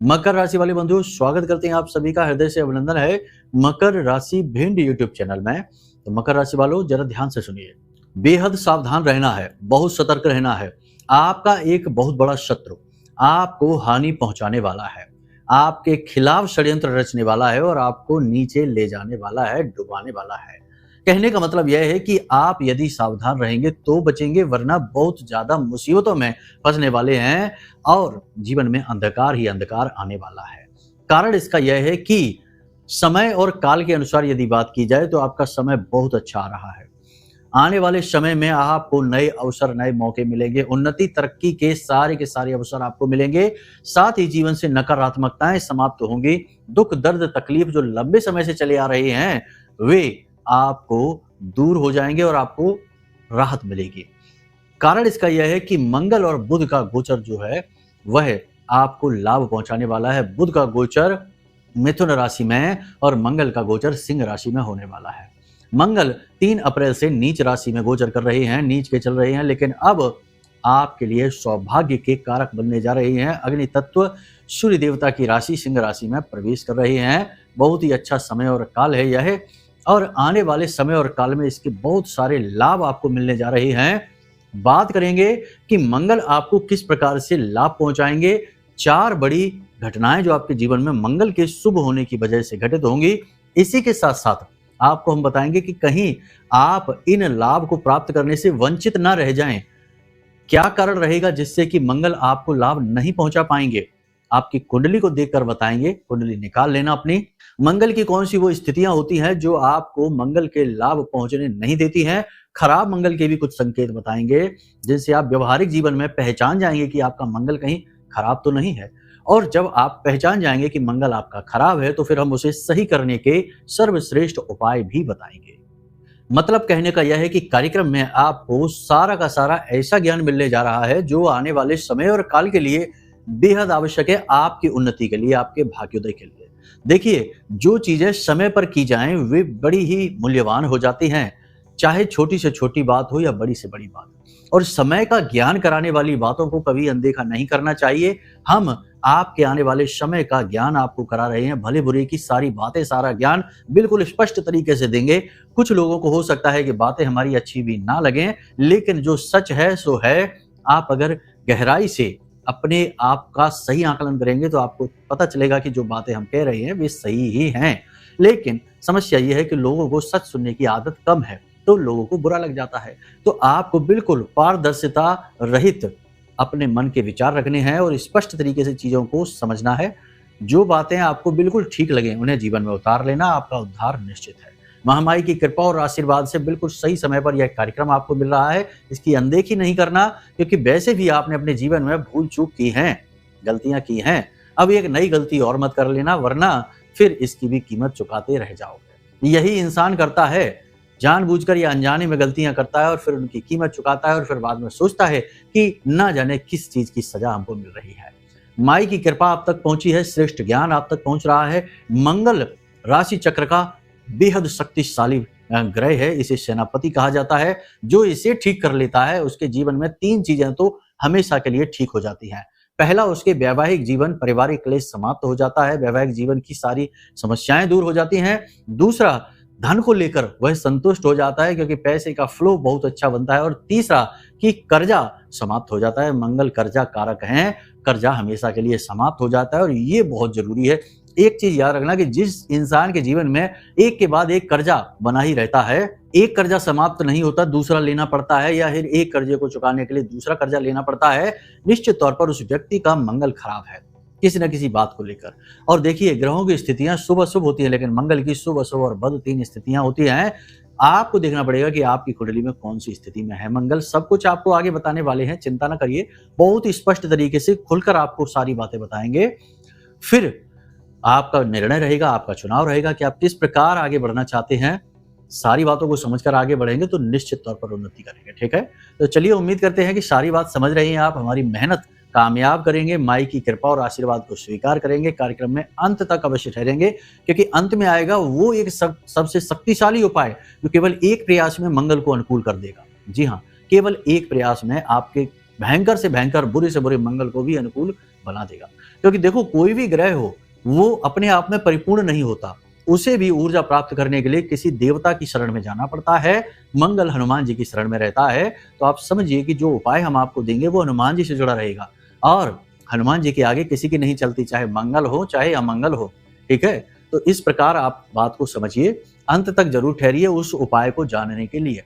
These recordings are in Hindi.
मकर राशि वाले बंधु, स्वागत करते हैं आप सभी का, हृदय से अभिनंदन है मकर राशि भिंड यूट्यूब चैनल में। तो मकर राशि वालों, जरा ध्यान से सुनिए। बेहद सावधान रहना है, बहुत सतर्क रहना है। आपका एक बहुत बड़ा शत्रु आपको हानि पहुंचाने वाला है, आपके खिलाफ षड्यंत्र रचने वाला है और आपको नीचे ले जाने वाला है, डुबाने वाला है। कहने का मतलब यह है कि आप यदि सावधान रहेंगे तो बचेंगे, वरना बहुत ज्यादा मुसीबतों में फंसने वाले हैं और जीवन में अंधकार ही अंधकार आने वाला है। कारण इसका यह है कि समय और काल के अनुसार यदि बात की जाए तो आपका समय बहुत अच्छा आ रहा है। आने वाले समय में आपको नए अवसर, नए मौके मिलेंगे, उन्नति तरक्की के सारे अवसर आपको मिलेंगे। साथ ही जीवन से नकारात्मकताएं समाप्त होंगी। दुख, दर्द, तकलीफ जो लंबे समय से चले आ रहे हैं वे आपको दूर हो जाएंगे और आपको राहत मिलेगी। कारण इसका यह है कि मंगल और बुध का गोचर जो है वह आपको लाभ पहुंचाने वाला है। बुध का गोचर मिथुन राशि में और मंगल का गोचर सिंह राशि में होने वाला है। मंगल 3 अप्रैल से नीच राशि में गोचर कर रहे हैं, नीच के चल रहे हैं, लेकिन अब आपके लिए सौभाग्य के कारक बनने जा रहे हैं। अग्नि तत्व सूर्य देवता की राशि सिंह राशि में प्रवेश कर रहे हैं। बहुत ही अच्छा समय और काल है यह, और आने वाले समय और काल में इसके बहुत सारे लाभ आपको मिलने जा रहे हैं। बात करेंगे कि मंगल आपको किस प्रकार से लाभ पहुंचाएंगे। 4 बड़ी घटनाएं जो आपके जीवन में मंगल के शुभ होने की वजह से घटित होंगी। इसी के साथ साथ आपको हम बताएंगे कि कहीं आप इन लाभ को प्राप्त करने से वंचित ना रह जाएं। क्या कारण रहेगा जिससे कि मंगल आपको लाभ नहीं पहुंचा पाएंगे, आपकी कुंडली को देखकर बताएंगे। कुंडली निकाल लेना अपनी। मंगल की कौन सी वो स्थितियां होती हैं जो आपको मंगल के लाभ पहुंचने नहीं देती हैं। खराब मंगल के भी कुछ संकेत बताएंगे जिनसे आप व्यवहारिक जीवन में पहचान जाएंगे कि आपका मंगल कहीं खराब तो नहीं है। और जब आप पहचान जाएंगे कि मंगल आपका खराब है तो फिर हम उसे सही करने के सर्वश्रेष्ठ उपाय भी बताएंगे। मतलब कहने का यह है कि कार्यक्रम में आपको सारा का सारा ऐसा ज्ञान मिलने जा रहा है जो आने वाले समय और काल के लिए बेहद आवश्यक है, आपकी उन्नति के लिए, आपके भाग्योदय के लिए। देखिए, जो चीजें समय पर की जाएं वे बड़ी ही मूल्यवान हो जाती हैं, चाहे छोटी से छोटी बात हो या बड़ी से बड़ी बात। और समय का ज्ञान कराने वाली बातों को कभी अनदेखा नहीं करना चाहिए। हम आपके आने वाले समय का ज्ञान आपको करा रहे हैं, भले बुरे की सारी बातें, सारा ज्ञान बिल्कुल स्पष्ट तरीके से देंगे। कुछ लोगों को हो सकता है कि बातें हमारी अच्छी भी ना लगें, लेकिन जो सच है सो है। आप अगर गहराई से अपने आप का सही आकलन करेंगे तो आपको पता चलेगा कि जो बातें हम कह रहे हैं वे सही ही हैं। लेकिन समस्या यह है कि लोगों को सच सुनने की आदत कम है, तो लोगों को बुरा लग जाता है। तो आपको बिल्कुल पारदर्शिता रहित अपने मन के विचार रखने हैं और स्पष्ट तरीके से चीजों को समझना है। जो बातें आपको बिल्कुल ठीक लगे उन्हें जीवन में उतार लेना, आपका उद्धार निश्चित है। महामाई की कृपा और आशीर्वाद से बिल्कुल सही समय पर यह कार्यक्रम आपको मिल रहा है। इसकी अनदेखी नहीं करना, क्योंकि वैसे भी आपने अपने जीवन में भूल चूक की हैं, गलतियां की हैं। अब एक नई गलती और मत कर लेना, वरना फिर इसकी भी कीमत चुकाते रह जाओगे। यही इंसान करता है, जानबूझकर या अनजाने में गलतियां करता है और फिर उनकी कीमत चुकाता है और फिर बाद में सोचता है कि ना जाने किस चीज की सजा हमको मिल रही है। माई की कृपा आप तक पहुंची है, श्रेष्ठ ज्ञान आप तक पहुंच रहा है। मंगल राशि चक्र का बेहद शक्तिशाली ग्रह है, इसे सेनापति कहा जाता है। जो इसे ठीक कर लेता है उसके जीवन में 3 चीजें तो हमेशा के लिए ठीक हो जाती हैं। पहला, उसके वैवाहिक जीवन, पारिवारिक क्लेश समाप्त हो जाता है, वैवाहिक जीवन की सारी समस्याएं दूर हो जाती हैं। दूसरा, धन को लेकर वह संतुष्ट हो जाता है क्योंकि पैसे का फ्लो बहुत अच्छा बनता है। और तीसरा कि कर्जा समाप्त हो जाता है। मंगल कर्जा कारक हैं, कर्जा हमेशा के लिए समाप्त हो जाता है और ये बहुत जरूरी है। एक चीज याद रखना कि जिस इंसान के जीवन में एक के बाद एक कर्जा बना ही रहता है, एक कर्जा समाप्त नहीं होता, दूसरा लेना पड़ता है, या फिर एक कर्जे को चुकाने के लिए दूसरा कर्जा लेना पड़ता है, निश्चित तौर पर उस व्यक्ति का मंगल खराब है किसी न किसी बात को लेकर। और देखिए, ग्रहों की स्थितियां शुभ अशुभ होती हैं, लेकिन मंगल की शुभ अशुभ और बद 3 स्थितियां होती हैं। आपको देखना पड़ेगा कि आपकी कुंडली में कौन सी स्थिति में है मंगल। सब कुछ आपको आगे बताने वाले हैं, चिंता न करिए। बहुत ही स्पष्ट तरीके से खुलकर आपको सारी बातें बताएंगे। फिर आपका निर्णय रहेगा, आपका चुनाव रहेगा कि आप किस प्रकार आगे बढ़ना चाहते हैं। सारी बातों को समझकर आगे बढ़ेंगे तो निश्चित तौर पर उन्नति करेंगे। ठीक है, तो चलिए, उम्मीद करते हैं कि सारी बात समझ रहे हैं आप। हमारी मेहनत कामयाब करेंगे, माई की कृपा और आशीर्वाद को स्वीकार करेंगे, कार्यक्रम में अंत तक अवश्य ठहरेंगे, क्योंकि अंत में आएगा वो एक सबसे शक्तिशाली उपाय जो केवल एक प्रयास में मंगल को अनुकूल कर देगा। जी हाँ, केवल एक प्रयास में आपके भयंकर से भयंकर, बुरे से बुरे मंगल को भी अनुकूल बना देगा। क्योंकि देखो, कोई भी ग्रह हो वो अपने आप में परिपूर्ण नहीं होता, उसे भी ऊर्जा प्राप्त करने के लिए किसी देवता की शरण में जाना पड़ता है। मंगल हनुमान जी की शरण में रहता है, तो आप समझिए कि जो उपाय हम आपको देंगे वो हनुमान जी से जुड़ा रहेगा, और हनुमान जी के आगे किसी की नहीं चलती, चाहे मंगल हो चाहे अमंगल हो। ठीक है, तो इस प्रकार आप बात को समझिए, अंत तक जरूर ठहरिए उस उपाय को जानने के लिए।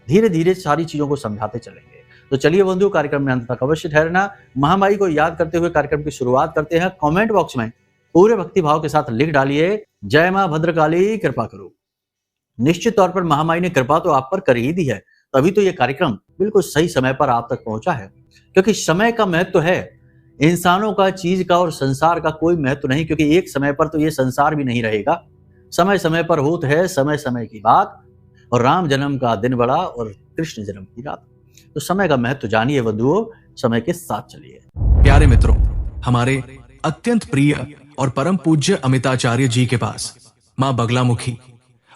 धीरे धीरे सारी चीजों को समझाते चलेंगे। तो चलिए बंधुओं, कार्यक्रम में अंत तक अवश्य ठहरना। महामाई को याद करते हुए कार्यक्रम की शुरुआत करते हैं। कमेंट बॉक्स में पूरे भक्ति भाव के साथ लिख डालिए, जय मां भद्रकाली कृपा करो। निश्चित तौर पर महामाई ने कृपा तो आप पर कर ही दी है, तभी तो ये कार्यक्रम बिल्कुल सही समय पर आप तक पहुंचा है। क्योंकि समय का महत्व है, इंसानों का, चीज का और संसार का कोई महत्व नहीं, क्योंकि एक समय पर तो ये संसार भी नहीं रहेगा। समय समय पर होत है समय समय की बात, और राम जन्म का दिन बड़ा और कृष्ण जन्म की रात। तो समय का महत्व जानिए बंधुओं, समय के साथ चलिए। प्यारे मित्रों, हमारे अत्यंत प्रिय और परम पूज्य अमिताचार्य जी के पास माँ बगलामुखी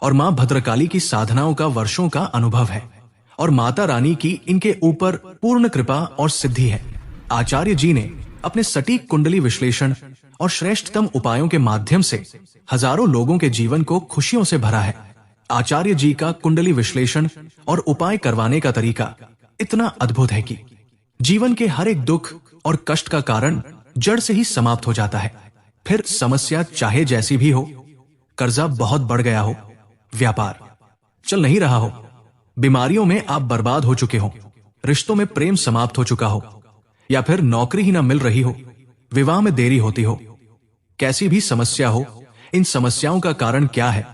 और माँ भद्रकाली की साधनाओं का वर्षों का अनुभव है, और माता रानी की इनके ऊपर पूर्ण कृपा और सिद्धि है। आचार्य जी ने अपने सटीक कुंडली विश्लेषण और श्रेष्ठतम उपायों के माध्यम से हजारों लोगों के जीवन को खुशियों से भरा है। आचार्य जी का कुंडली विश्लेषण और उपाय करवाने का तरीका इतना अद्भुत है कि जीवन के हर एक दुख और कष्ट का कारण जड़ से ही समाप्त हो जाता है। फिर समस्या चाहे जैसी भी हो, कर्जा बहुत बढ़ गया हो, व्यापार चल नहीं रहा हो, बीमारियों में आप बर्बाद हो चुके हो, रिश्तों में प्रेम समाप्त हो चुका हो, या फिर नौकरी ही ना मिल रही हो, विवाह में देरी होती हो, कैसी भी समस्या हो, इन समस्याओं का कारण क्या है,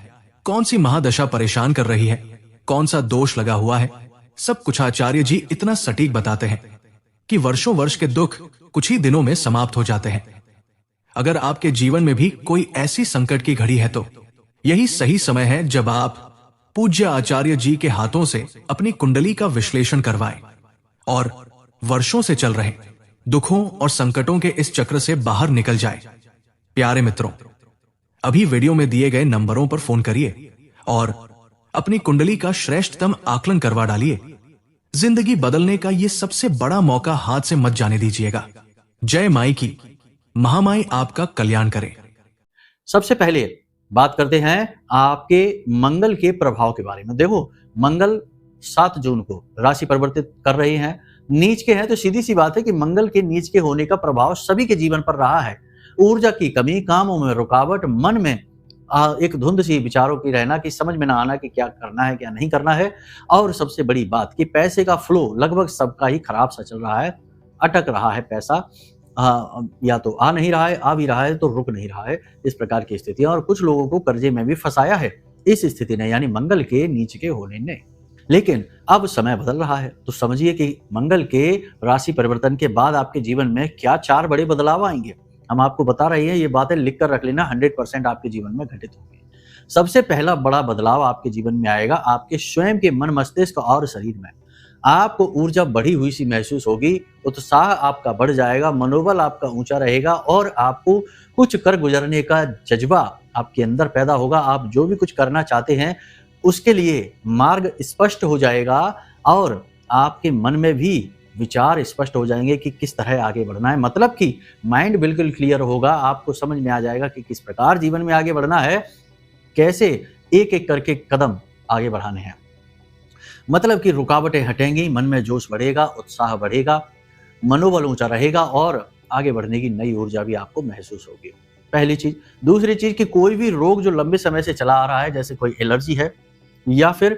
कौन सी महादशा परेशान कर रही है, कौन सा दोष लगा हुआ है, सब कुछ आचार्य जी इतना सटीक बताते हैं कि वर्षों वर्ष के दुख कुछ ही दिनों में समाप्त हो जाते हैं। अगर आपके जीवन में भी कोई ऐसी संकट की घड़ी है तो यही सही समय है जब आप पूज्य आचार्य जी के हाथों से अपनी कुंडली का विश्लेषण करवाएं और वर्षों से चल रहे दुखों और संकटों के इस चक्र से बाहर निकल जाए। प्यारे मित्रों, अभी वीडियो में दिए गए नंबरों पर फोन करिए और अपनी कुंडली का श्रेष्ठतम आकलन करवा डालिए। जिंदगी बदलने का ये सबसे बड़ा मौका हाथ से मत जाने दीजिएगा। जय माई की, महामाई आपका कल्याण करे। सबसे पहले बात करते हैं आपके मंगल के प्रभाव के बारे में। देखो, मंगल 7 जून को राशि परिवर्तित कर रहे हैं, नीच के हैं, तो सीधी सी बात है कि मंगल के नीच के होने का प्रभाव सभी के जीवन पर रहा है। ऊर्जा की कमी, कामों में रुकावट, मन में एक धुंध सी विचारों की रहना कि समझ में ना आना कि क्या करना है क्या नहीं करना है, और सबसे बड़ी बात कि पैसे का फ्लो लगभग सबका ही खराब सा चल रहा है, अटक रहा है पैसा, या तो आ नहीं रहा है, आ भी रहा है तो रुक नहीं रहा है, इस प्रकार की स्थितियां, और कुछ लोगों को कर्जे में भी फंसाया है इस स्थिति ने, यानी मंगल के नीच के होने ने। लेकिन अब समय बदल रहा है, तो समझिए कि मंगल के राशि परिवर्तन के बाद आपके जीवन में क्या 4 बड़े बदलाव आएंगे। हम आपको बता रहे हैं, ये बातें लिख कर रख लेना, 100% आपके जीवन में घटित होंगी। सबसे पहला बड़ा बदलाव आपके जीवन में आएगा आपके स्वयं के मन, मस्तिष्क और शरीर में। आपको ऊर्जा बढ़ी हुई सी महसूस होगी, उत्साह आपका बढ़ जाएगा, मनोबल आपका ऊंचा रहेगा, और आपको कुछ कर गुजरने का जज्बा आपके अंदर पैदा होगा। आप जो भी कुछ करना चाहते हैं उसके लिए मार्ग स्पष्ट हो जाएगा, और आपके मन में भी विचार स्पष्ट हो जाएंगे कि किस तरह आगे बढ़ना है। मतलब कि माइंड बिल्कुल क्लियर होगा, आपको समझ में आ जाएगा कि किस प्रकार जीवन में आगे बढ़ना है, कैसे एक एक करके कदम आगे बढ़ाने हैं। मतलब कि रुकावटें हटेंगी, मन में जोश बढ़ेगा, उत्साह बढ़ेगा, मनोबल ऊंचा रहेगा, और आगे बढ़ने की नई ऊर्जा भी आपको महसूस होगी। पहली चीज। दूसरी चीज कि कोई भी रोग जो लंबे समय से चला आ रहा है, जैसे कोई एलर्जी है या फिर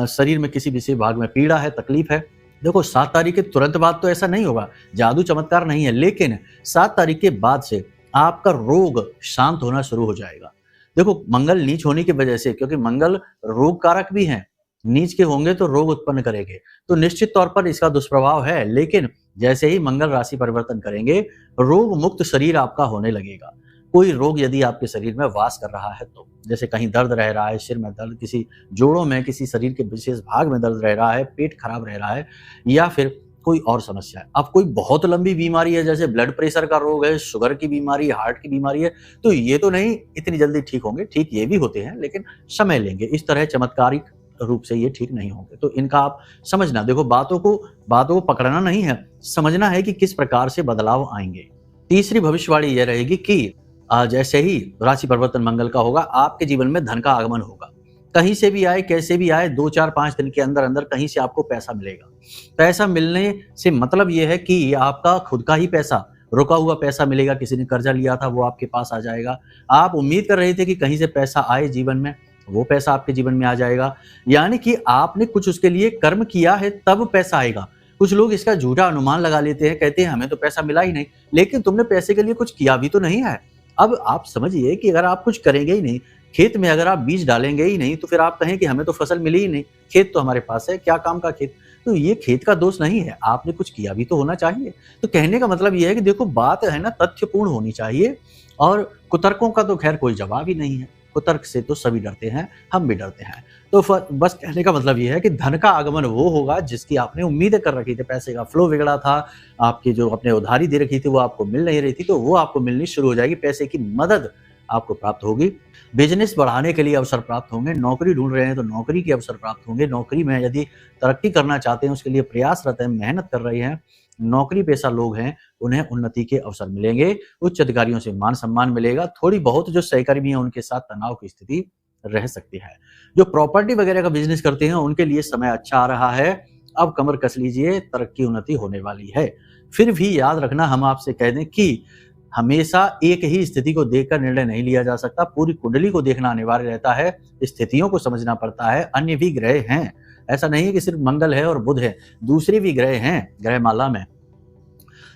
शरीर में किसी विशेष भाग में पीड़ा है, तकलीफ है, देखो 7 तारीख के तुरंत बाद तो ऐसा नहीं होगा, जादू चमत्कार नहीं है, लेकिन 7 तारीख के बाद से आपका रोग शांत होना शुरू हो जाएगा। देखो, मंगल नीच होने की वजह से, क्योंकि मंगल रोग कारक भी हैं, नीच के होंगे तो रोग उत्पन्न करेंगे, तो निश्चित तौर पर इसका दुष्प्रभाव है। लेकिन जैसे ही मंगल राशि परिवर्तन करेंगे, रोग मुक्त शरीर आपका होने लगेगा। कोई रोग यदि आपके शरीर में वास कर रहा है, तो जैसे कहीं दर्द रह रहा है, सिर में दर्द, किसी जोड़ों में, किसी शरीर के विशेष भाग में दर्द रह रहा है, पेट खराब रह रहा है, या फिर कोई और समस्या है, अब कोई बहुत लंबी बीमारी है, जैसे ब्लड प्रेशर का रोग है, शुगर की बीमारी, हार्ट की बीमारी है, तो ये तो नहीं इतनी जल्दी ठीक होंगे। ठीक ये भी होते हैं, लेकिन समय लेंगे। इस तरह चमत्कारिक रूप से ये ठीक नहीं होंगे। तो इनका आप समझना, देखो बातों को पकड़ना नहीं है, समझना है कि किस प्रकार से बदलाव आएंगे। तीसरी भविष्यवाणी यह रहेगी कि जैसे ही राशि परिवर्तन मंगल का होगा, आपके जीवन में धन का आगमन होगा। कहीं से भी आए, कैसे भी आए, 2, 4, 5 दिन के अंदर अंदर कहीं से आपको पैसा मिलेगा। पैसा मिलने से मतलब यह है कि आपका खुद का ही पैसा, रुका हुआ पैसा मिलेगा। किसी ने कर्जा लिया था, वो आपके पास आ जाएगा। आप उम्मीद कर रहे थे कि कहीं से पैसा आए जीवन में, वो पैसा आपके जीवन में आ जाएगा। यानी कि आपने कुछ उसके लिए कर्म किया है, तब पैसा आएगा। कुछ लोग इसका झूठा अनुमान लगा लेते हैं, कहते हैं हमें तो पैसा मिला ही नहीं, लेकिन तुमने पैसे के लिए कुछ किया भी तो नहीं है। अब आप समझिए कि अगर आप कुछ करेंगे ही नहीं, खेत में अगर आप बीज डालेंगे ही नहीं, तो फिर आप कहें कि हमें तो फसल मिली ही नहीं, खेत तो हमारे पास है, क्या काम का खेत। तो ये खेत का दोष नहीं है, आपने कुछ किया भी तो होना चाहिए। तो कहने का मतलब ये है कि देखो बात है ना, तथ्यपूर्ण होनी चाहिए, और कुतर्कों का तो खैर कोई जवाब ही नहीं है। कुतर्क से तो सभी डरते हैं, हम भी डरते हैं। तो बस कहने का मतलब ये है कि धन का आगमन वो होगा जिसकी आपने उम्मीदें कर रखी थी। पैसे का फ्लो बिगड़ा था, आपकी जो अपने उधारी दे रखी थी वो आपको मिल नहीं रही थी, तो वो आपको मिलनी शुरू हो जाएगी। पैसे की मदद आपको प्राप्त होगी। बिजनेस बढ़ाने के लिए अवसर प्राप्त होंगे। नौकरी ढूंढ रहे हैं तो नौकरी के अवसर प्राप्त होंगे। नौकरी में यदि तरक्की करना चाहते हैं, उसके लिए प्रयासरत हैं, मेहनत कर रहे हैं, नौकरी पेशा लोग हैं, उन्हें उन्नति के अवसर मिलेंगे। उच्च अधिकारियों से मान सम्मान मिलेगा। थोड़ी बहुत जो सहकर्मी हैं उनके साथ तनाव की स्थिति रह सकती है। जो प्रॉपर्टी वगैरह का बिजनेस करते हैं उनके लिए समय अच्छा आ रहा है। अब कमर कस लीजिए, तरक्की उन्नति होने वाली है। फिर भी याद रखना, हम आपसे कह दें कि हमेशा एक ही स्थिति को देखकर निर्णय नहीं लिया जा सकता। पूरी कुंडली को देखना अनिवार्य रहता है, स्थितियों को समझना पड़ता है। अन्य भी ग्रह हैं, ऐसा नहीं है कि सिर्फ मंगल है और बुध है, दूसरे भी ग्रह हैं ग्रहमाला में,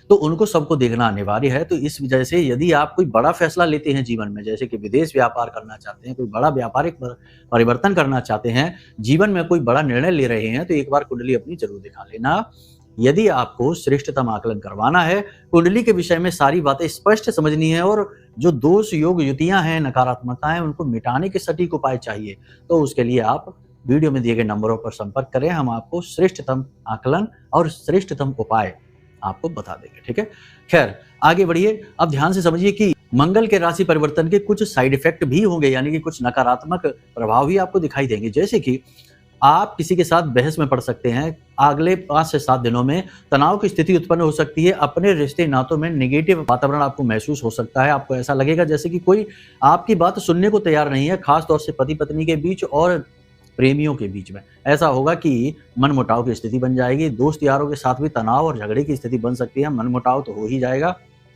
तो उनको सबको देखना अनिवार्य है। तो इस वजह से यदि आप कोई बड़ा फैसला लेते हैं जीवन में, जैसे कि विदेश व्यापार करना चाहते हैं, कोई बड़ा व्यापारिक परिवर्तन करना चाहते हैं, जीवन में कोई बड़ा निर्णय ले रहे हैं, तो एक बार कुंडली अपनी जरूर दिखा लेना। यदि आपको श्रेष्ठतम आकलन करवाना है, कुंडली के विषय में सारी बातें स्पष्ट समझनी है, और जो दोष योग युतियां हैं, नकारात्मकताएं, उनको मिटाने के सटीक उपाय चाहिए, तो उसके लिए आप वीडियो में दिए गए नंबरों पर संपर्क करें। हम आपको श्रेष्ठतम आकलन और श्रेष्ठतम उपाय आपको बता देंगे। ठीक है, खैर आगे बढ़िए। अब ध्यान से समझिए कि मंगल के राशि परिवर्तन के कुछ साइड इफेक्ट भी होंगे, यानी कि कुछ नकारात्मक प्रभाव भी आपको दिखाई देंगे। जैसे कि आप किसी के साथ बहस में पड़ सकते हैं। अगले 5 से 7 दिनों में तनाव की स्थिति उत्पन्न हो सकती है। अपने रिश्ते नातों में नेगेटिव वातावरण आपको महसूस हो सकता है। आपको ऐसा लगेगा जैसे कि कोई आपकी बात सुनने को तैयार नहीं है, खास तौर से पति पत्नी के बीच और प्रेमियों के बीच में। ऐसा होगा कि मनमुटाव की स्थिति बन जाएगी। दोस्त यारों के साथ भी तनाव और झगड़े की स्थिति बन सकती है। मनमुटाव तो हो ही जाएगा।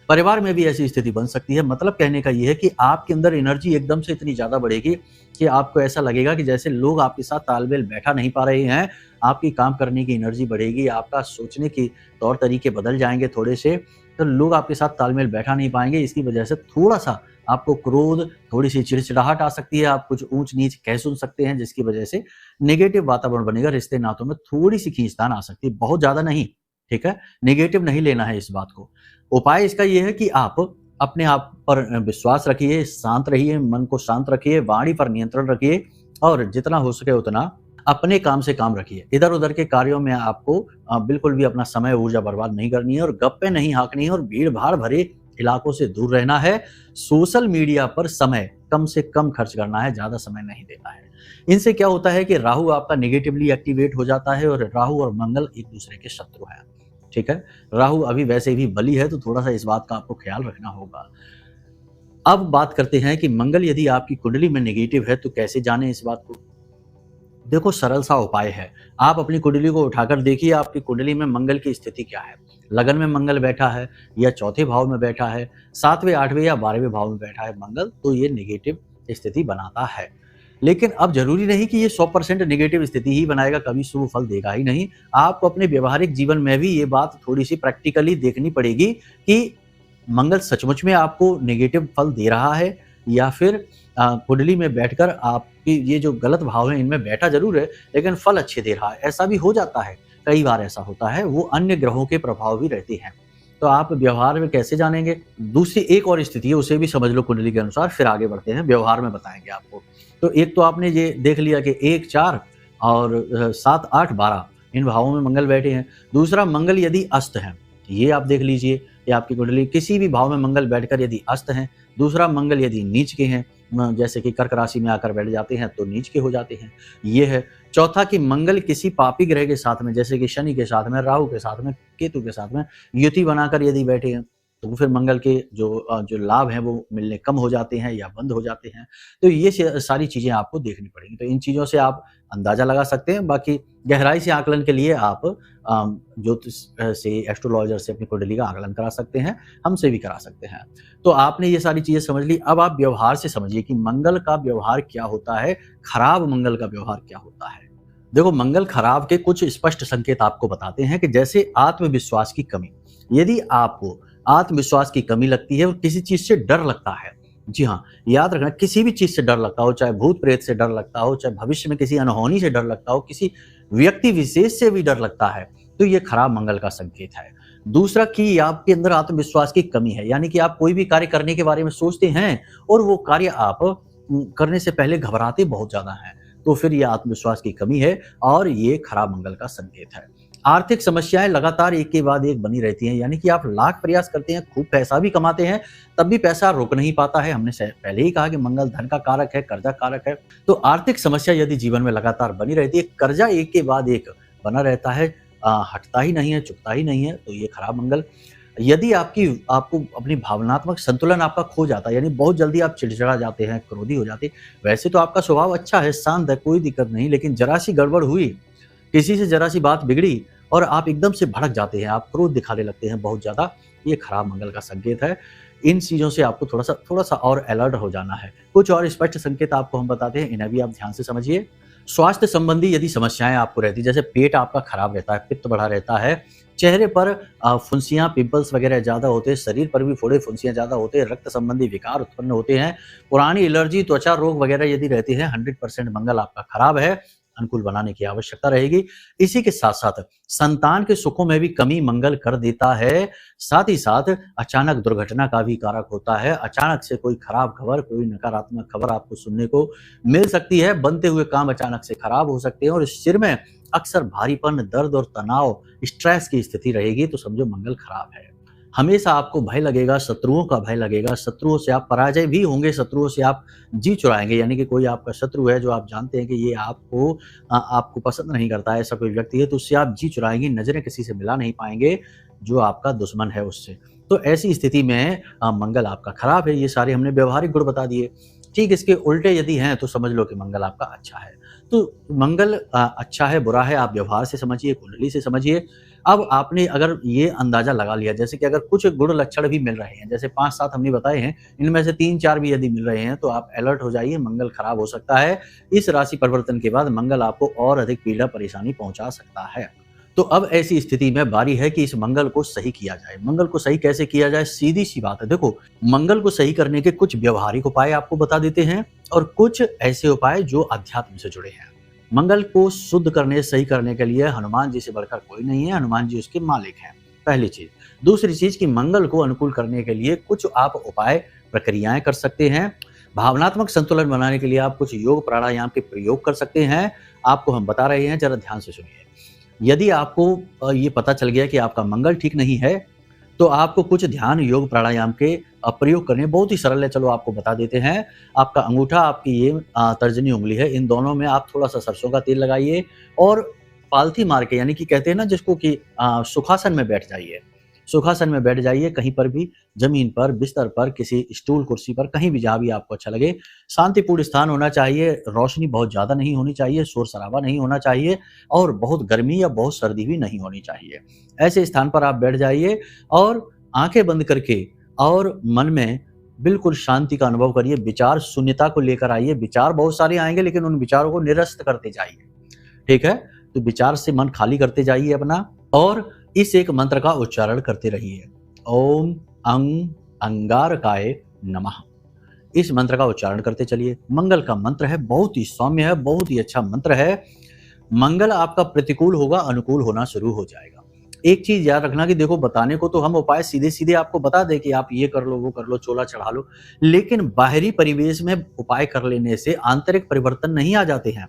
परिवार में भी ऐसी स्थिति बन सकती है। मतलब कहने का ये है कि आपके अंदर एनर्जी एकदम से इतनी ज़्यादा बढ़ेगी कि आपको ऐसा लगेगा कि जैसे लोग आपके साथ तालमेल बैठा नहीं पा रहे हैं। आपकी काम करने की एनर्जी बढ़ेगी, आपका सोचने की तौर तरीके बदल जाएंगे थोड़े से, तो लोग आपके साथ तालमेल बैठा नहीं पाएंगे। इसकी वजह से थोड़ा-सा आपको क्रोध, थोड़ी-सी चिड़चिड़ाहट आ सकती है। आप कुछ ऊँच-नीच कह सुन सकते हैं, जिसकी वजह से नेगेटिव वातावरण बनेगा। रिश्ते नातों में थोड़ी-सी खींचतान आ सकती है, बहुत ज़्यादा नहीं। ठीक है, नेगेटिव नहीं लेना है इस बात को। उपाय इसका ये है कि आप अपने आप पर विश्वास रखिए, शांत रहिए, मन को शांत रखिए, वाणी पर नियंत्रण रखिए, और जितना हो सके उतना अपने काम से काम रखिए। इधर-उधर के कार्यों में आपको बिल्कुल भी अपना समय ऊर्जा बर्बाद नहीं करनी है, और गप्पे नहीं हाँकनी है, और भीड़-भाड़ भरे इलाकों से दूर रहना है। सोशल मीडिया पर समय कम से कम खर्च करना है, ज़्यादा समय नहीं देना है। इनसे क्या होता है कि राहु आपका नेगेटिवली एक्टिवेट हो जाता है, और राहु और मंगल एक दूसरे के शत्रु हैं। ठीक है, राहु अभी वैसे भी बली है, तो थोड़ा-सा इस बात का आपको ख्याल रखना होगा। अब बात करते हैं कि मंगल यदि आपकी कुंडली में नेगेटिव है तो कैसे जानें इस बात को। देखो, सरल सा उपाय है। आप अपनी कुंडली को उठाकर देखिए, आपकी कुंडली में मंगल की स्थिति क्या है। लगन में मंगल बैठा है, या चौथे भाव में बैठा है, 7वें, 8वें या 12वें भाव में बैठा है मंगल, तो ये नेगेटिव स्थिति बनाता है। लेकिन अब जरूरी नहीं कि ये 100% नेगेटिव स्थिति ही बनाएगा, कभी शुभ फल देगा ही नहीं। आपको अपने व्यवहारिक जीवन में भी ये बात थोड़ी सी प्रैक्टिकली देखनी पड़ेगी कि मंगल सचमुच में आपको नेगेटिव फल दे रहा है, या फिर कुंडली में बैठकर आपकी ये जो गलत भाव है इनमें बैठा जरूर है, लेकिन फल अच्छे दे रहा है। ऐसा भी हो जाता है, कई बार ऐसा होता है। वो अन्य ग्रहों के प्रभाव भी रहते हैं। तो आप व्यवहार में कैसे जानेंगे? दूसरी एक और स्थिति है, उसे भी समझ लो कुंडली के अनुसार, फिर आगे बढ़ते हैं, व्यवहार में बताएंगे आपको। तो एक तो आपने ये देख लिया कि 1, 4 और 7, 8, 12 इन भावों में मंगल बैठे हैं। दूसरा, मंगल यदि अस्त है, ये आप देख लीजिए। या आपकी कुंडली किसी भी भाव में मंगल बैठकर यदि अस्त हैं, दूसरा मंगल यदि नीच के हैं, जैसे कि कर्क राशि में आकर बैठ जाते हैं तो नीच के हो जाते हैं, ये है। चौथा कि मंगल किसी पापी ग्रह के साथ में, जैसे कि शनि के साथ में, राहु के साथ में, केतु के साथ में युति बनाकर यदि बैठे हैं तो फिर मंगल के जो लाभ हैं वो मिलने कम हो जाते हैं या बंद हो जाते हैं। तो ये सारी चीज़ें आपको देखनी पड़ेंगी। तो इन चीज़ों से आप अंदाज़ा लगा सकते हैं। बाकी गहराई से आकलन के लिए आप ज्योतिष से, एस्ट्रोलॉजर से अपनी कुंडली का आकलन करा सकते हैं, हमसे भी करा सकते हैं। तो आपने ये सारी चीज़ें समझ ली। अब आप व्यवहार से समझिए कि मंगल का व्यवहार क्या होता है, खराब मंगल का व्यवहार क्या होता है। देखो, मंगल खराब के कुछ स्पष्ट संकेत आपको बताते हैं कि जैसे आत्मविश्वास की कमी। यदि आपको आत्मविश्वास की कमी लगती है और किसी चीज से डर लगता है, जी हाँ, याद रखना, किसी भी चीज से डर लगता हो, चाहे भूत प्रेत से डर लगता हो, चाहे भविष्य में किसी अनहोनी से डर लगता हो, किसी व्यक्ति विशेष से भी डर लगता है, तो ये खराब मंगल का संकेत है। दूसरा कि आपके अंदर आत्मविश्वास की कमी है, यानी कि आप कोई भी कार्य करने के बारे में सोचते हैं और वो कार्य आप करने से पहले घबराते बहुत ज्यादा हैं, तो फिर ये आत्मविश्वास की कमी है और ये खराब मंगल का संकेत है। आर्थिक समस्याएं लगातार एक के बाद एक बनी रहती हैं, यानी कि आप लाख प्रयास करते हैं, खूब पैसा भी कमाते हैं, तब भी पैसा रुक नहीं पाता है। हमने पहले ही कहा कि मंगल धन का कारक है, कर्जा कारक है। तो आर्थिक समस्या यदि जीवन में लगातार बनी रहती है, कर्जा एक के बाद एक बना रहता है, हटता ही नहीं है, चुकता ही नहीं है, तो ये खराब मंगल। यदि आपको अपनी भावनात्मक संतुलन आपका खो जाता है, यानी बहुत जल्दी आप चिड़चिड़ा जाते हैं, क्रोधी हो जाते हैं। वैसे तो आपका स्वभाव अच्छा है, शांत है, कोई दिक्कत नहीं, लेकिन जरा सी गड़बड़ हुई, किसी से जरा सी बात बिगड़ी और आप एकदम से भड़क जाते हैं, आप क्रोध दिखाने लगते हैं बहुत ज़्यादा, ये खराब मंगल का संकेत है। इन चीज़ों से आपको थोड़ा-सा और अलर्ट हो जाना है। कुछ और स्पष्ट संकेत आपको हम बताते हैं, इन्हें भी आप ध्यान से समझिए। स्वास्थ्य संबंधी यदि समस्याएँ आपको रहती हैं, जैसे पेट आपका खराब रहता है, पित्त बढ़ा रहता है, चेहरे पर फुंसियाँ, पिंपल्स वगैरह ज़्यादा होते हैं, शरीर पर भी फोड़े फुंसियाँ ज़्यादा होते हैं, रक्त संबंधी विकार उत्पन्न होते हैं, पुरानी एलर्जी, त्वचा रोग वगैरह यदि रहती है, 100% मंगल आपका खराब है, अनुकूल बनाने की आवश्यकता रहेगी। इसी के साथ-साथ संतान के सुखों में भी कमी मंगल कर देता है। साथ ही साथ अचानक दुर्घटना का भी कारक होता है। अचानक से कोई खराब खबर, कोई नकारात्मक खबर आपको सुनने को मिल सकती है। बनते हुए काम अचानक से खराब हो सकते हैं और सिर में अक्सर भारीपन, दर्द और तनाव, स्ट्रेस की स्थिति रहेगी, तो समझो मंगल खराब है। हमेशा आपको भय लगेगा, शत्रुओं का भय लगेगा, शत्रुओं से आप पराजय भी होंगे, शत्रुओं से आप जी चुराएँगे, यानी कि कोई आपका शत्रु है जो आप जानते हैं कि ये आपको पसंद नहीं करता है, ऐसा कोई व्यक्ति है, तो उससे आप जी चुराएँगे, नज़रें किसी से मिला नहीं पाएँगे, जो आपका दुश्मन है उससे। तो ऐसी स्थिति में मंगल आपका खराब है। ये सारे हमने व्यवहारिक गुण बता दिए। ठीक इसके उल्टे यदि हैं तो समझ लो कि मंगल आपका अच्छा है। तो मंगल अच्छा है, बुरा है, आप व्यवहार से समझिए, कुंडली से समझिए। अब आपने अगर ये अंदाज़ा लगा लिया, जैसे कि अगर कुछ गुण लक्षण भी मिल रहे हैं, जैसे 5-7 हमने बताए हैं, इनमें से 3-4 भी यदि मिल रहे हैं, तो आप अलर्ट हो जाइए, मंगल खराब हो सकता है। इस राशि परिवर्तन के बाद मंगल आपको और अधिक पीड़ा परेशानी पहुँचा सकता है। तो अब ऐसी स्थिति में बारी है कि इस मंगल को सही किया जाए। मंगल को सही कैसे किया जाए? सीधी-सी बात है। देखो, मंगल को सही करने के कुछ व्यवहारिक उपाय आपको बता देते हैं और कुछ ऐसे उपाय जो अध्यात्म से जुड़े हैं। मंगल को शुद्ध करने, सही करने के लिए हनुमान जी से बढ़कर कोई नहीं है, हनुमान जी उसके मालिक हैं, पहली चीज़। दूसरी चीज़ कि मंगल को अनुकूल करने के लिए कुछ आप उपाय, प्रक्रियाएँ कर सकते हैं। भावनात्मक संतुलन बनाने के लिए आप कुछ योग प्राणायाम के प्रयोग कर सकते हैं। आपको हम बता रहे हैं, ज़रा ध्यान से सुनिए। यदि आपको ये पता चल गया कि आपका मंगल ठीक नहीं है, तो आपको कुछ ध्यान, योग, प्राणायाम के प्रयोग करने बहुत ही सरल है। चलो आपको बता देते हैं। आपका अंगूठा, आपकी ये तर्जनी उंगली है, इन दोनों में आप थोड़ा-सा सरसों का तेल लगाइए और पालथी मार के, यानी कि कहते हैं ना जिसको कि सुखासन में बैठ जाइए। सुखासन में बैठ जाइए, कहीं पर भी, ज़मीन पर, बिस्तर पर, किसी स्टूल, कुर्सी पर, कहीं भी जहाँ भी आपको अच्छा लगे। शांतिपूर्ण स्थान होना चाहिए, रोशनी बहुत ज़्यादा नहीं होनी चाहिए, शोर-शराबा नहीं होना चाहिए और बहुत गर्मी या बहुत सर्दी भी नहीं होनी चाहिए। ऐसे स्थान पर आप बैठ जाइए और आँखें बंद करके और मन में बिल्कुल शांति का अनुभव करिए। विचार शून्यता को लेकर आइए। विचार बहुत सारे आएँगे, लेकिन उन विचारों को निरस्त करते जाइए, ठीक है? तो विचार से मन खाली करते जाइए अपना और इस एक मंत्र का उच्चारण करते रहिए। ओम अंगारकाय नमः। इस मंत्र का उच्चारण करते चलिए। मंगल का मंत्र है, बहुत ही सौम्य है, बहुत ही अच्छा मंत्र है। मंगल आपका प्रतिकूल होगा, अनुकूल होना शुरू हो जाएगा। एक चीज याद रखना कि देखो, बताने को तो हम उपाय सीधे-सीधे आपको बता दें कि आप ये कर लो, वो कर लो, चोला चढ़ा लो, लेकिन बाहरी परिवेश में उपाय कर लेने से आंतरिक परिवर्तन नहीं आ जाते हैं।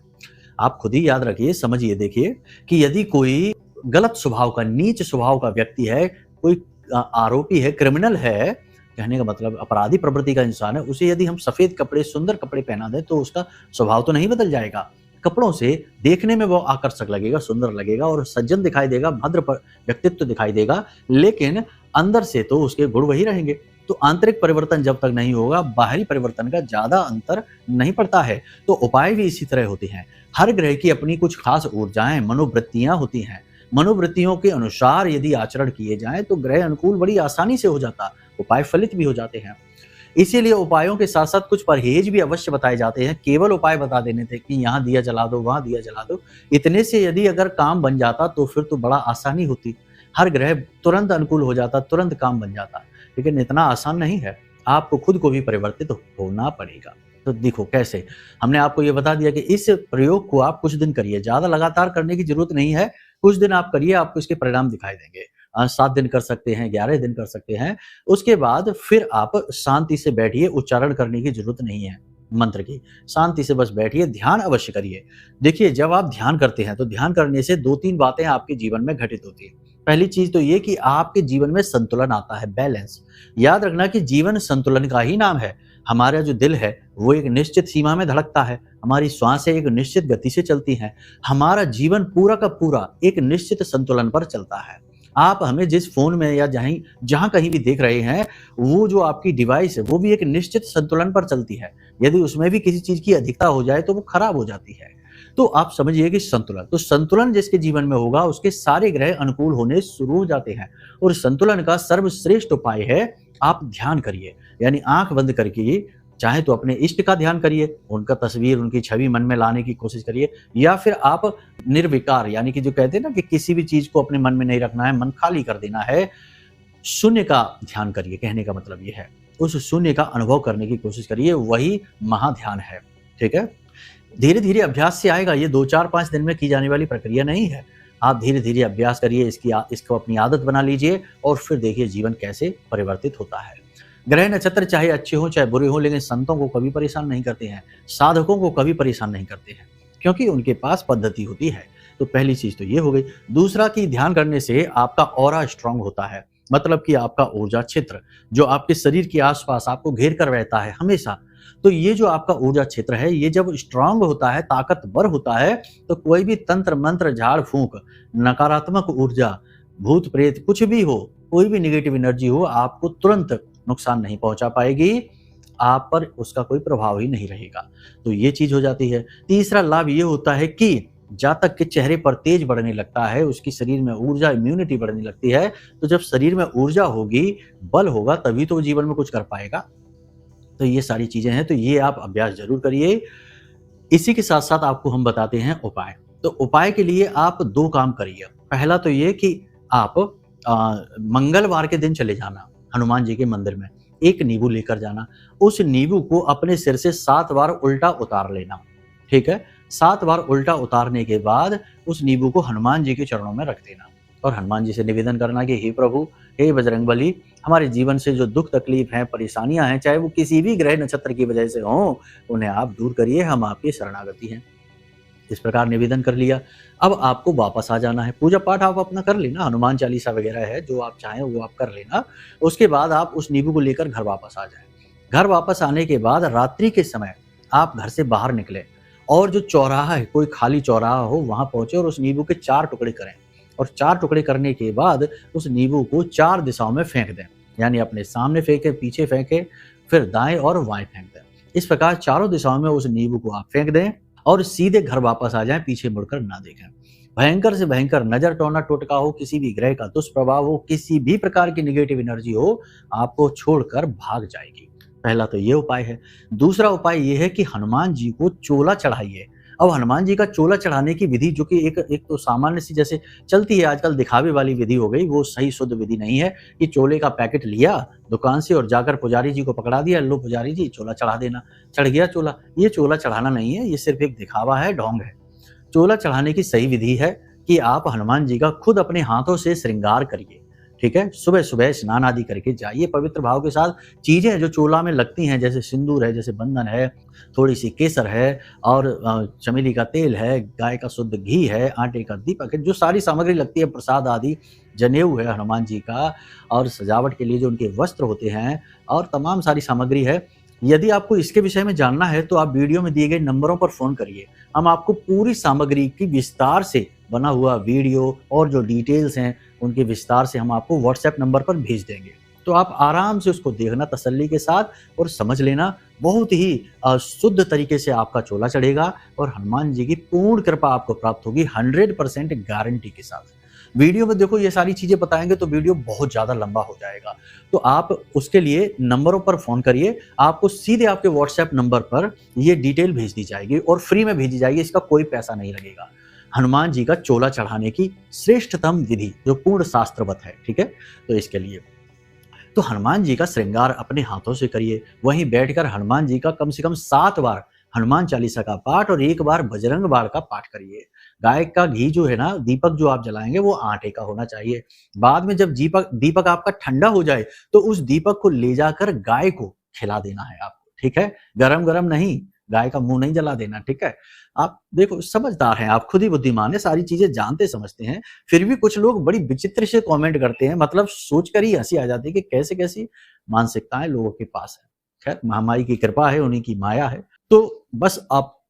आप खुद ही याद रखिए, समझिए, देखिए कि यदि कोई गलत स्वभाव का, नीच स्वभाव का व्यक्ति है, कोई आरोपी है, क्रिमिनल है, कहने का मतलब अपराधी प्रवृत्ति का इंसान है, उसे यदि हम सफ़ेद कपड़े, सुंदर कपड़े पहना दें तो उसका स्वभाव तो नहीं बदल जाएगा। कपड़ों से देखने में वो आकर्षक लगेगा, सुंदर लगेगा और सज्जन दिखाई देगा, भद्र व्यक्तित्व दिखाई देगा, लेकिन अंदर से तो उसके गुण वही रहेंगे। तो आंतरिक परिवर्तन जब तक नहीं होगा, बाहरी परिवर्तन का ज़्यादा अंतर नहीं पड़ता है। तो उपाय भी इसी तरह होते हैं। हर ग्रह की अपनी कुछ खास ऊर्जाएँ, मनोवृत्तियाँ होती हैं। मनोवृत्तियों के अनुसार यदि आचरण किए जाएँ तो ग्रह अनुकूल बड़ी आसानी से हो जाता, उपाय फलित भी हो जाते हैं। इसीलिए उपायों के साथ-साथ कुछ परहेज भी अवश्य बताए जाते हैं। केवल उपाय बता देने थे कि यहाँ दिया जला दो, वहाँ दिया जला दो, इतने से यदि अगर काम बन जाता तो फिर तो बड़ा आसानी होती। हर ग्रह तुरंत अनुकूल हो जाता, तुरंत काम बन जाता। लेकिन इतना आसान नहीं है, आपको खुद को भी परिवर्तित होना पड़ेगा। तो देखो कैसे, हमने आपको ये बता दिया कि इस प्रयोग को आप कुछ दिन करिए, ज़्यादा लगातार करने की ज़रूरत नहीं है। कुछ दिन आप करिए, आपको इसके परिणाम दिखाई देंगे। 7 दिन कर सकते हैं, 11 दिन कर सकते हैं। उसके बाद फिर आप शांति से बैठिए, उच्चारण करने की ज़रूरत नहीं है मंत्र की। शांति से बस बैठिए, ध्यान अवश्य करिए। देखिए, जब आप ध्यान करते हैं, तो ध्यान करने से 2-3 बातें आपके जीवन में घटित होती हैं। पहली चीज़ तो ये कि आपके जीवन में संतुलन आता है, बैलेंस। याद रखना कि जीवन संतुलन का ही नाम है। हमारा जो दिल है, वो एक निश्चित सीमा में धड़कता है। हमारी श्वासें एक निश्चित गति से चलती हैं। हमारा जीवन पूरा का पूरा एक निश्चित संतुलन पर चलता है। आप हमें जिस फ़ोन में या जहाँ कहीं भी देख रहे हैं, वो जो आपकी डिवाइस है, वो भी एक निश्चित संतुलन पर चलती है। यदि उसमें भी किसी चीज़ की अधिकता हो जाए, तो वो खराब हो जाती है। तो आप समझिए कि संतुलन जिसके जीवन में होगा, उसके सारे ग्रह अनुकूल होने शुरू हो जाते हैं। और संतुलन का सर्वश्रेष्ठ उपाय है, आप ध्यान करिए। यानी आँख बंद करके चाहे तो अपने इष्ट का ध्यान करिए, उनका तस्वीर, उनकी छवि मन में लाने की कोशिश करिए, या फिर आप निर्विकार, यानी कि जो कहते हैं ना कि किसी भी चीज़ को अपने मन में नहीं रखना है, मन खाली कर देना है, शून्य का ध्यान करिए। कहने का मतलब ये है, उस शून्य का अनुभव करने की कोशिश करिए, वही महाध्यान है। ठीक है? धीरे-धीरे अभ्यास से आएगा, ये 2, 4, 5 दिन में की जाने वाली प्रक्रिया नहीं है। आप धीरे-धीरे अभ्यास करिए, इसको अपनी आदत बना लीजिए और फिर देखिए जीवन कैसे परिवर्तित होता है। ग्रह नक्षत्र चाहे अच्छे हों चाहे बुरे हों, लेकिन संतों को कभी परेशान नहीं करते हैं, साधकों को कभी परेशान नहीं करते हैं, क्योंकि उनके पास पद्धति होती है। तो पहली चीज़ तो ये हो गई। दूसरा कि ध्यान करने से आपका ऑरा स्ट्रॉन्ग होता है, मतलब कि आपका ऊर्जा क्षेत्र जो आपके शरीर के आस-पास आपको घेर कर रहता है हमेशा। तो ये जो आपका ऊर्जा क्षेत्र है, ये जब स्ट्रॉन्ग होता है, ताकतवर होता है, तो कोई भी तंत्र मंत्र, झाड़ फूँक, नकारात्मक ऊर्जा, भूत प्रेत कुछ भी हो, कोई भी नेगेटिव एनर्जी हो, आपको तुरंत नुकसान नहीं पहुंचा पाएगी, आप पर उसका कोई प्रभाव ही नहीं रहेगा। तो ये चीज हो जाती है। तीसरा लाभ ये होता है कि जातक के चेहरे पर तेज बढ़ने लगता है, उसकी शरीर में ऊर्जा, इम्यूनिटी बढ़ने लगती है। तो जब शरीर में ऊर्जा होगी, बल होगा, तभी तो वो जीवन में कुछ कर पाएगा। तो ये सारी चीजें हैं, तो ये आप अभ्यास जरूर करिए। इसी के साथ साथ आपको हम बताते हैं उपाय। तो उपाय के लिए आप 2 काम करिए। पहला तो ये कि आप मंगलवार के दिन चले जाना हनुमान जी के मंदिर में, 1 नींबू लेकर जाना। उस नींबू को अपने सिर से 7 बार उल्टा उतार लेना। ठीक है? 7 बार उल्टा उतारने के बाद उस नींबू को हनुमान जी के चरणों में रख देना और हनुमान जी से निवेदन करना कि हे प्रभु, हे बजरंगबली, हमारे जीवन से जो दुख तकलीफ हैं, परेशानियां हैं, चाहे वो किसी भी ग्रह नक्षत्र की वजह से हों, उन्हें आप दूर करिए, हम आपकी शरणागति हैं। इस प्रकार निवेदन कर लिया। अब आपको वापस आ जाना है। पूजा पाठ आप अपना कर लेना, हनुमान चालीसा वगैरह है, जो आप चाहें वो आप कर लेना। उसके बाद आप उस नींबू को लेकर घर वापस आ जाएं। घर वापस आने के बाद रात्रि के समय आप घर से बाहर निकले और जो चौराहा है, कोई खाली चौराहा हो, वहां पहुंचे और उस नींबू के 4 टुकड़े करें और 4 टुकड़े करने के बाद उस नींबू को 4 दिशाओं में फेंक दें। यानी अपने सामने फेंके, पीछे फेंके, फिर दाएं और बाएं फेंक दें। इस प्रकार चारों दिशाओं में उस नींबू को आप फेंक दें और सीधे घर वापस आ जाएं, पीछे मुड़कर ना देखें। भयंकर से भयंकर नजर, टोना, टोटका हो, किसी भी ग्रह का दुष्प्रभाव हो, किसी भी प्रकार की नेगेटिव एनर्जी हो, आपको छोड़कर भाग जाएगी। पहला तो ये उपाय है। दूसरा उपाय ये है कि हनुमान जी को चोला चढ़ाइए। अब हनुमान जी का चोला चढ़ाने की विधि, जो कि एक तो सामान्य सी जैसे चलती है आजकल, दिखावे वाली विधि हो गई, वो सही शुद्ध विधि नहीं है कि चोले का पैकेट लिया दुकान से और जाकर पुजारी जी को पकड़ा दिया, लो पुजारी जी चोला चढ़ा देना, चढ़ गया चोला। ये चोला चढ़ाना नहीं है, ये सिर्फ एक दिखावा है, ढोंग है। चोला चढ़ाने की सही विधि है कि आप हनुमान जी का खुद अपने हाथों से श्रृंगार करिए, ठीक है, सुबह सुबह स्नान आदि करके जाइए पवित्र भाव के साथ। चीजें जो चोला में लगती हैं, जैसे सिंदूर है, जैसे बंधन है, थोड़ी सी केसर है और चमेली का तेल है, गाय का शुद्ध घी है, आटे का दीपक है, जो सारी सामग्री लगती है, प्रसाद आदि, जनेऊ है हनुमान जी का, और सजावट के लिए जो उनके वस्त्र होते हैं, और तमाम सारी सामग्री है। यदि आपको इसके विषय में जानना है तो आप वीडियो में दिए गए नंबरों पर फोन करिए। हम आपको पूरी सामग्री की विस्तार से बना हुआ वीडियो और जो डिटेल्स हैं उनके विस्तार से हम आपको व्हाट्सएप नंबर पर भेज देंगे। तो आप आराम से उसको देखना तसल्ली के साथ और समझ लेना। बहुत ही शुद्ध तरीके से आपका चोला चढ़ेगा और हनुमान जी की पूर्ण कृपा आपको प्राप्त होगी 100% गारंटी के साथ। वीडियो में देखो ये सारी चीजें बताएंगे तो वीडियो बहुत ज्यादा लंबा हो जाएगा, तो आप उसके लिए नंबरों पर फोन करिए। आपको सीधे आपके व्हाट्सएप नंबर पर ये डिटेल भेज दी जाएगी और फ्री में भेजी जाएगी, इसका कोई पैसा नहीं लगेगा। हनुमान जी का चोला चढ़ाने की श्रेष्ठतम विधि जो पूर्ण शास्त्रवत है, ठीक है। तो इसके लिए तो हनुमान जी का श्रृंगार अपने हाथों से करिए। वहीं बैठकर हनुमान जी का कम से कम 7 बार हनुमान चालीसा का पाठ और 1 बार बजरंग बाण का पाठ करिए। गाय का घी जो है ना, दीपक जो आप जलाएंगे वो आटे का होना चाहिए। बाद में जब दीपक आपका ठंडा हो जाए तो उस दीपक को ले जाकर गाय को खिला देना है आपको, ठीक है। गरम गरम नहीं, गाय का मुंह नहीं जला देना, ठीक है। आप देखो समझदार हैं, आप खुद ही बुद्धिमान है, सारी चीजें जानते समझते हैं, फिर भी कुछ लोग बड़ी विचित्र से कमेंट करते हैं, मतलब सोचकर ही हंसी आ जाती है कि कैसे कैसी मानसिकताएं लोगों के पास है। खैर, महामारी की कृपा है, उन्हीं की माया है। तो बस आप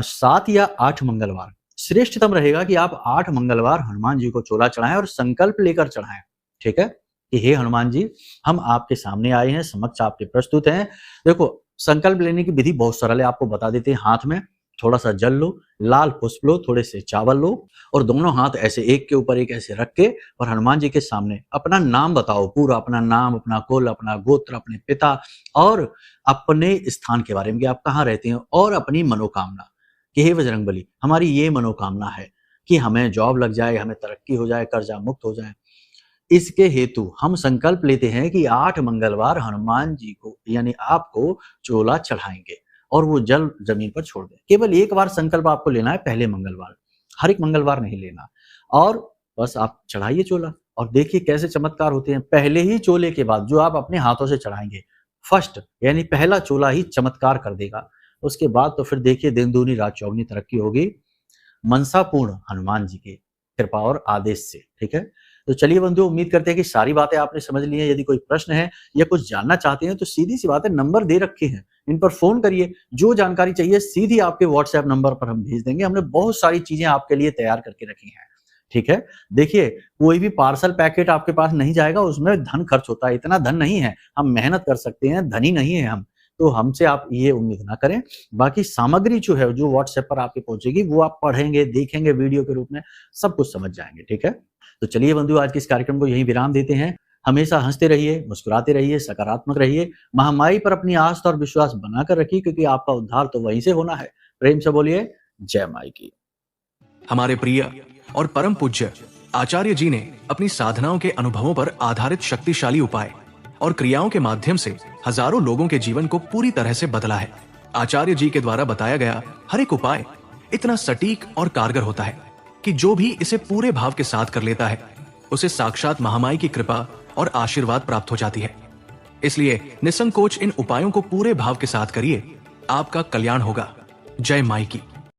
7 या 8 मंगलवार श्रेष्ठतम रहेगा कि आप 8 मंगलवार हनुमान जी को चोला चढ़ाएं और संकल्प लेकर चढ़ाएं, ठीक है, कि हे हनुमान जी, हम आपके सामने आए हैं, समक्ष आपके प्रस्तुत हैं। देखो संकल्प लेने की विधि बहुत सरल है, आपको बता देते हैं। हाथ में थोड़ा सा जल लो, लाल पुष्प लो, थोड़े से चावल लो और दोनों हाथ ऐसे एक के ऊपर एक ऐसे रख के और हनुमान जी के सामने अपना नाम बताओ, पूरा अपना नाम, अपना कुल, अपना गोत्र, अपने पिता और अपने स्थान के बारे में कि आप कहाँ रहते हैं और अपनी मनोकामना कि हे बजरंगबली, हमारी ये मनोकामना है कि हमें जॉब लग जाए, हमें तरक्की हो जाए, कर्जा मुक्त हो जाए। इसके हेतु हम संकल्प लेते हैं कि 8 मंगलवार हनुमान जी को यानी आपको चोला चढ़ाएंगे और वो जल जमीन पर छोड़ दें। केवल 1 बार संकल्प आपको लेना है, पहले मंगलवार, हर एक मंगलवार नहीं लेना। और बस आप चढ़ाइए चोला और देखिए कैसे चमत्कार होते हैं। पहले ही चोले के बाद जो आप अपने हाथों से चढ़ाएंगे, फर्स्ट यानी पहला चोला ही चमत्कार कर देगा। उसके बाद तो फिर देखिए दिन दूनी रात चौगुनी तरक्की होगी, मनसापूर्ण हनुमान जी की कृपा और आदेश से, ठीक है। तो चलिए बंधु, उम्मीद करते हैं कि सारी बातें आपने समझ ली हैं। यदि कोई प्रश्न है या कुछ जानना चाहते हैं तो सीधी सी बात है, नंबर दे रखे हैं, इन पर फोन करिए। जो जानकारी चाहिए सीधी आपके व्हाट्सएप नंबर पर हम भेज देंगे। हमने बहुत सारी चीजें आपके लिए तैयार करके रखी हैं, ठीक है। देखिए कोई भी पार्सल पैकेट आपके पास नहीं जाएगा, उसमें धन खर्च होता है, इतना धन नहीं है, हम मेहनत कर सकते हैं, धनी नहीं है हम, तो हमसे आप ये उम्मीद ना करें। बाकी सामग्री जो है जो व्हाट्सएप पर आपके पहुंचेगी वो आप पढ़ेंगे, देखेंगे, वीडियो के रूप में सब कुछ समझ जाएंगे, ठीक है। तो चलिए बंधु, आज के इस कार्यक्रम को यहीं विराम देते हैं। हमेशा हंसते रहिए, मुस्कुराते रहिए, सकारात्मक रहिए, महामारी पर अपनी आस्था और विश्वास बनाकर रखिए, क्योंकि आपका उद्धार तो वहीं से होना है। प्रेम से बोलिए जय माई की। हमारे प्रिय और परम पूज्य आचार्य जी ने अपनी साधनाओं के अनुभवों पर आधारित शक्तिशाली उपाय और क्रियाओं के माध्यम से हजारों लोगों के जीवन को पूरी तरह से बदला है। आचार्य जी के द्वारा बताया गया हर एक उपाय इतना सटीक और कारगर होता है कि जो भी इसे पूरे भाव के साथ कर लेता है उसे साक्षात महामाई की कृपा और आशीर्वाद प्राप्त हो जाती है। इसलिए निसंकोच इन उपायों को पूरे भाव के साथ करिए, आपका कल्याण होगा। जय माई की।